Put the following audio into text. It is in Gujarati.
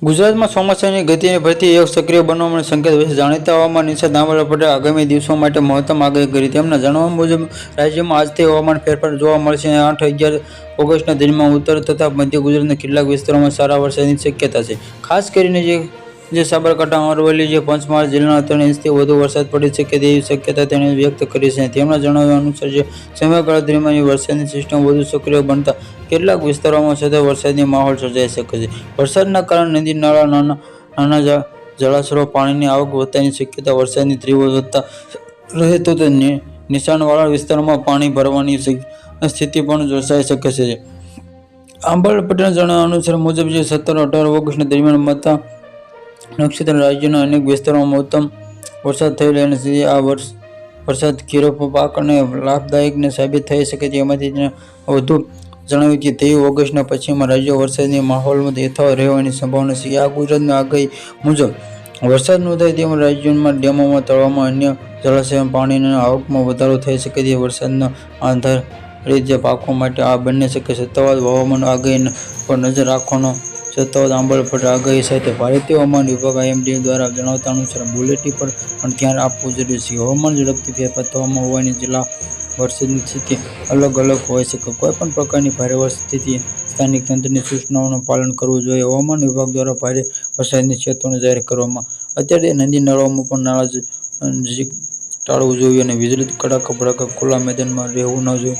ગુજરાતમાં ચોમાસાની ગતિને ફરીથી એક સક્રિય બનવાનો સંકેત વિશે જાણીતા હવામાન નિષ્ણાત આંબા પટેલે આગામી દિવસો માટે મહત્તમ આગાહી કરી. તેમના જણાવ્યા મુજબ રાજ્યમાં આજથી હવામાન ફેરફાર જોવા મળશે. 8-11 ઓગસ્ટના દરમિયાન ઉત્તર તથા મધ્ય ગુજરાતના કેટલાક વિસ્તારોમાં સારા વરસાદની શક્યતા છે. ખાસ કરીને જે સાબરકાંઠા, અરવલ્લી, પંચમહાલ જિલ્લાના 3 ઇંચથી વધુ વરસાદ પડી શકે તેવી શક્યતા તેણે વ્યક્ત કરી છે. તેમના જણાવ્યા અનુસાર સમયગાળા દરમિયાન વરસાદની સિસ્ટમ વધુ સક્રિય બનતા કેટલાક વિસ્તારોમાં સતત વરસાદી માહોલ સર્જાઈ શકે છે. વરસાદના કારણે નદી નાળા, નાના જળાશયો પાણીની આવક વધવાની શક્યતા. વરસાદની તીવ્રતા રહે તો નીચાણવાળા વિસ્તારોમાં પાણી ભરાવાની સ્થિતિ પણ સર્જાઈ શકે છે. આંબા પટેલના જણાવ્યા અનુસાર મુજબ 17-18 ઓગસ્ટના દરમિયાન મતા નક્ષત્ર રાજ્યના અનેક વિસ્તારોમાં ઉત્તમ વરસાદ થઈ રહેલો છે. આ વરસાદ ખેડૂતો પાકને લાભદાયક સાબિત થઈ શકે છે. એમાંથી તેણે વધુ જણાવ્યું કે 23 ઓગસ્ટના પછીના રાજ્યોમાં વરસાદી માહોલ યથાવત રહેવાની સંભાવના છે. આ ગુજરાતની આગાહી મુજબ વરસાદ નોંધાય તેવા રાજ્યોમાં ડેમોમાં, તળાવોમાં, અન્ય જળાશયોમાં પાણીની આવકમાં વધારો થઈ શકે છે. વરસાદના આધારિત પાકો માટે આ બની શકે. સત્તાવાર હવામાન આગાહી પર નજર રાખવાનો સત્તાવાર આંબા પટેલ આગાહી સાથે ભારતીય હવામાન વિભાગ IMD દ્વારા જણાવ્યા અનુસાર બુલેટિન પર પણ ધ્યાન આપવું જરૂરી છે. હવામાન ઝડપથી ફેરફાર થવામાં હોવાથી જિલ્લા વરસાદની સ્થિતિ અલગ હોઈ શકે. કોઈપણ પ્રકારની ભારે વરસાદથી સ્થાનિક તંત્રની સૂચનાઓનું પાલન કરવું જોઈએ. હવામાન વિભાગ દ્વારા ભારે વરસાદની ચેતવણી જાહેર કરવામાં અત્યારે નદી નાળાઓમાં પણ નાળા નજીક ટાળવું જોઈએ અને વીજળી કડાકા ભડાકા ખુલ્લા મેદાનમાં રહેવું ન જોઈએ.